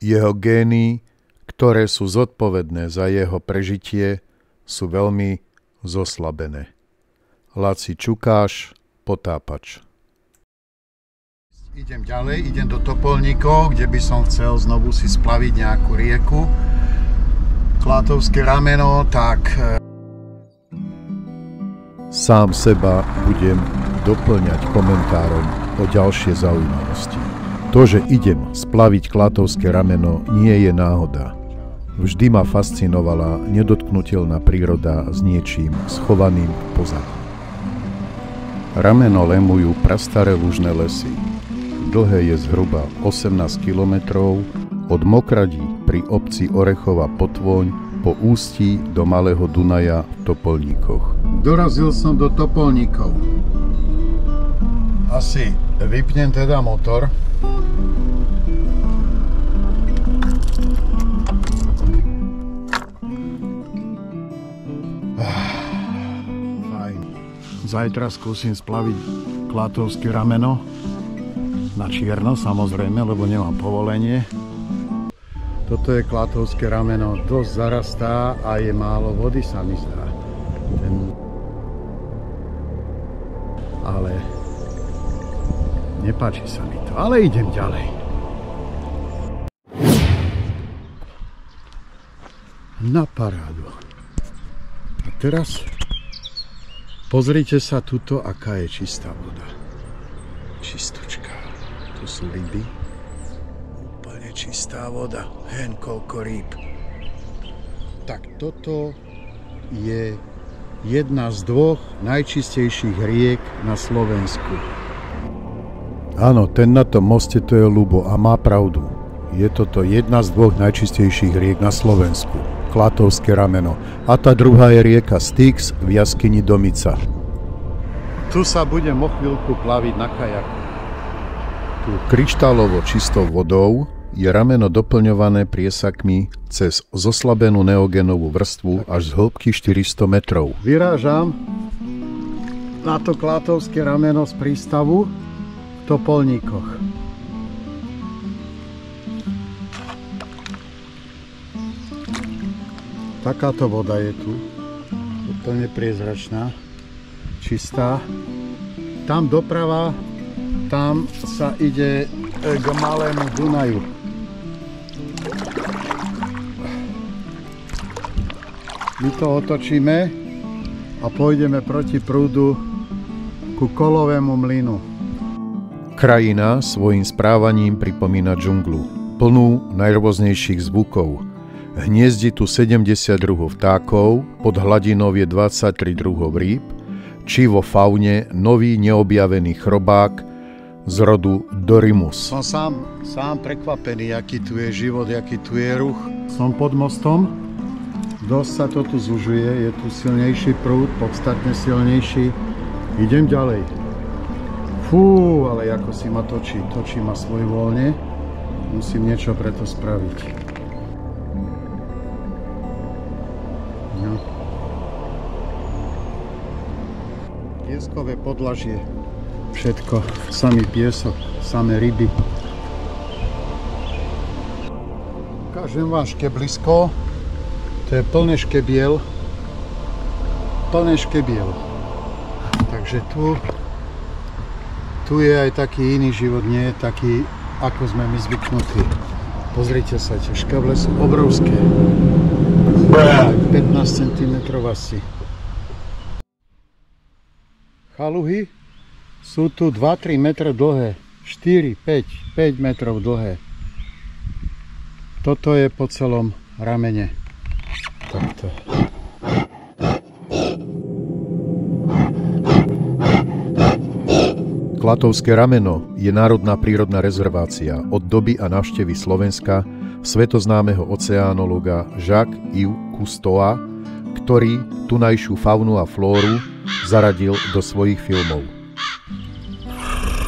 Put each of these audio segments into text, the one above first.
Jeho gény, ktoré sú zodpovedné za jeho prežitie, sú veľmi zoslabené. Laci Čukáš, potápač. Idem ďalej, idem do Topolníkov, kde by som chcel znovu si splaviť nejakú rieku. Klátovské rameno, tak... Sám seba budem doplňať komentárom o ďalšie zaujímavosti. To, že idem splaviť Klátovské rameno, nie je náhoda. Vždy ma fascinovala nedotknuteľná príroda s niečím schovaným v pozadí. Rameno lemujú prastaré lužné lesy. Dlhé je zhruba 18 kilometrov od Mokradí pri obci Orechova Potvoň po ústí do Malého Dunaja v Topolníkoch. Dorazil som do Topolníkov. Asi vypnem teda motor. Fajn. Zajtra skúsim splaviť Klátovské rameno. Na čierno, samozrejme, lebo nemám povolenie. Toto je Klátovské rameno. Dosť zarastá a je málo vody, sa mi zdá. Ale nepáči sa mi to. Ale idem ďalej. Na parádu. A teraz pozrite sa tuto, aká je čistá voda. Čistočka. Tu sú ryby. Úplne čistá voda. Hen koľko rýb. Tak toto je jedna z dvoch najčistejších riek na Slovensku. Áno, ten na tom moste to je Ľubo a má pravdu. Je toto jedna z dvoch najčistejších riek na Slovensku. Klátovské rameno. A tá druhá je rieka Styx v jaskyni Domica. Tu sa budem o chvíľku plaviť na kajaku. Tu kryštálovo čistou vodou je rameno doplňované priesakmi cez zoslabenú neogénovú vrstvu až z hĺbky 400 metrov. Vyrážam na to Klátovské rameno z prístavu v Topolníkoch. Takáto voda je tu, úplne priezračná, čistá. Tam doprava, tam sa ide k Malému Dunaju. My to otočíme a pôjdeme proti prúdu ku Kolovému mlynu. Krajina svojím správaním pripomína džunglu, plnú najrôznejších zvukov. Hniezdi tu 70 druhov vtákov, pod hladinou je 23 druhov rýb, či vo faune nový neobjavený chrobák z rodu Dorymus. Som sám prekvapený, aký tu je život, aký tu je ruch. Som pod mostom, dosť sa to tu zužuje, je tu silnejší prúd, podstatne silnejší. Idem ďalej. Fú, ale ako si ma točí ma svojvoľne. Musím niečo preto spraviť. No. Pieskové podlažie. Všetko, samý piesok, samé ryby. Ukážem vám škeblisko. To je plné škebiel. Plné škebiel. Takže tu je aj taký iný život, nie je taký, ako sme my zvyknutí. Pozrite sa, tie škeble sú obrovské. 15 cm asi. Chaluhy sú tu 2-3 metre dlhé, 4, 5 metrov dlhé. Toto je po celom ramene. Takto. Klátovské rameno je národná prírodná rezervácia od doby a návštevy Slovenska svetoznámeho oceánologa Jacques-Yves Cousteau, ktorý tunajšiu faunu a flóru zaradil do svojich filmov.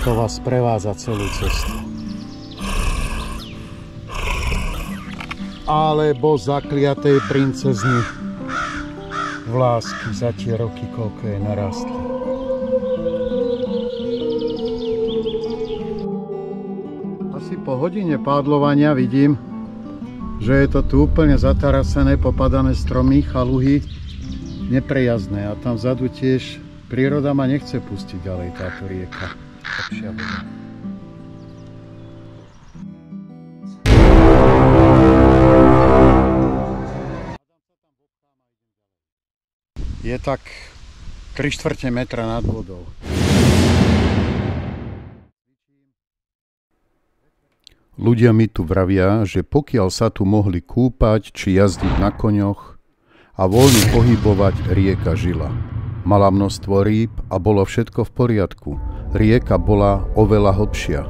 To vás prevádza celú cestu. Alebo zakliatej princezny v lásky za tie roky, koľko je narastlo. Asi po hodine pádlovania vidím že je to tu úplne zatarasené, popadané stromy, chaluhy, neprejazné. A tam vzadu tiež príroda ma nechce pustiť ďalej, táto rieka. Je tak 3/4 metra nad vodou. Ľudia mi tu vravia, že pokiaľ sa tu mohli kúpať či jazdiť na koňoch a voľne pohybovať, rieka žila. Mala množstvo rýb a bolo všetko v poriadku. Rieka bola oveľa hlbšia.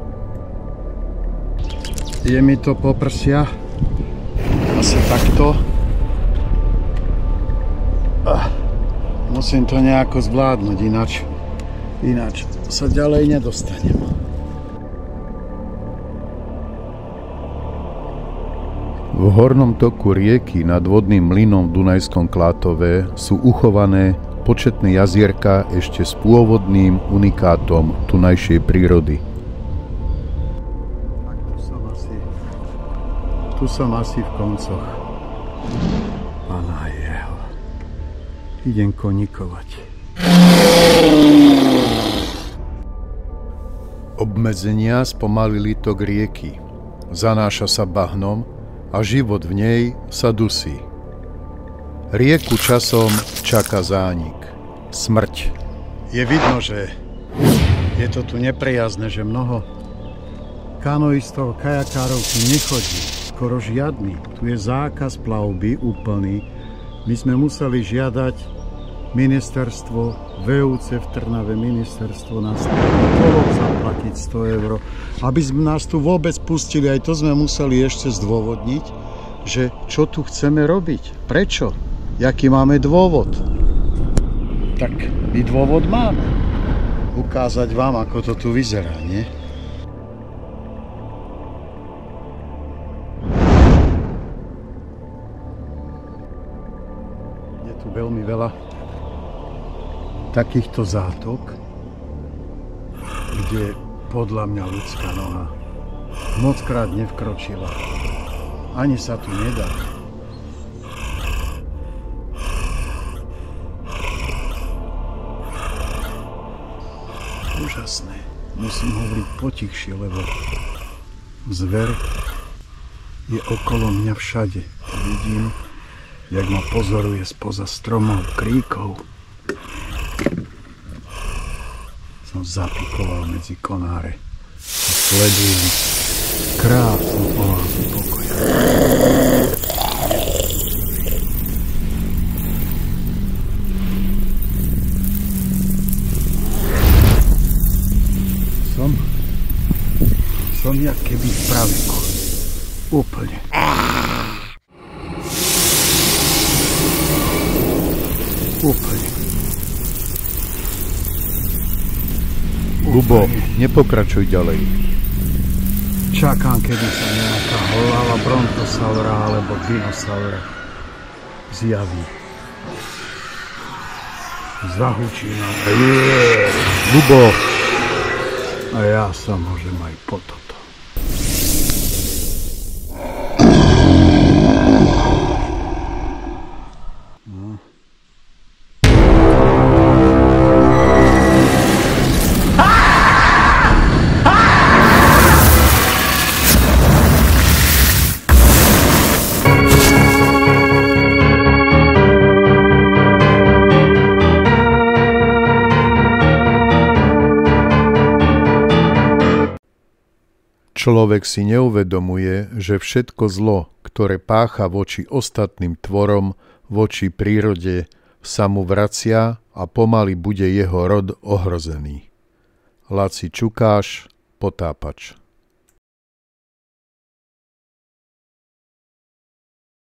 Je mi to po prsia. Asi takto. Musím to nejako zvládnuť, ináč sa ďalej nedostanem. V hornom toku rieky nad vodným mlynom v Dunajskom Klátove sú uchované početné jazierka ešte s pôvodným unikátom tunajšej prírody. Tak tu som asi v koncoch. Pána jeho. Idem konikovať. Obmedzenia spomalili tok rieky. Zanáša sa bahnom a život v nej sa dusí. Rieku časom čaká zánik, smrť. Je vidno, že je to tu neprejazné, že mnoho kanoistov, kajakárov tu nechodí, skoro žiadny. Tu je zákaz plavby úplný. My sme museli žiadať ministerstvo, VUC v Trnave, ministerstvo nás bolo zaplatiť 100 €, aby sme nás tu vôbec pustili. Aj to sme museli ešte zdôvodniť, že čo tu chceme robiť, prečo, jaký máme dôvod. Tak my dôvod máme. Ukázať vám, ako to tu vyzerá, nie? Je tu veľmi veľa takýchto zátok, kde podľa mňa ľudská noha mockrát nevkročila. Ani sa tu nedá. Úžasné. Musím hovoriť potichšie, lebo zver je okolo mňa všade. Vidím, jak ma pozoruje spoza stromov, kríkov. Som zapikoval medzi konáre a sledujem krásnu oázu pokoja. Som jak keby v praveku. Úplne. Úplne. Ľubo, nepokračuj ďalej. Čakám, kedy sa nejaká hlava brontosaura alebo dinosaura zjaví. Zahučí na... Ľubo! A ja sa môžem aj po toto. Človek si neuvedomuje, že všetko zlo, ktoré pácha voči ostatným tvorom, voči prírode, sa mu vracia a pomaly bude jeho rod ohrozený. Laci Čukáš, Potápač.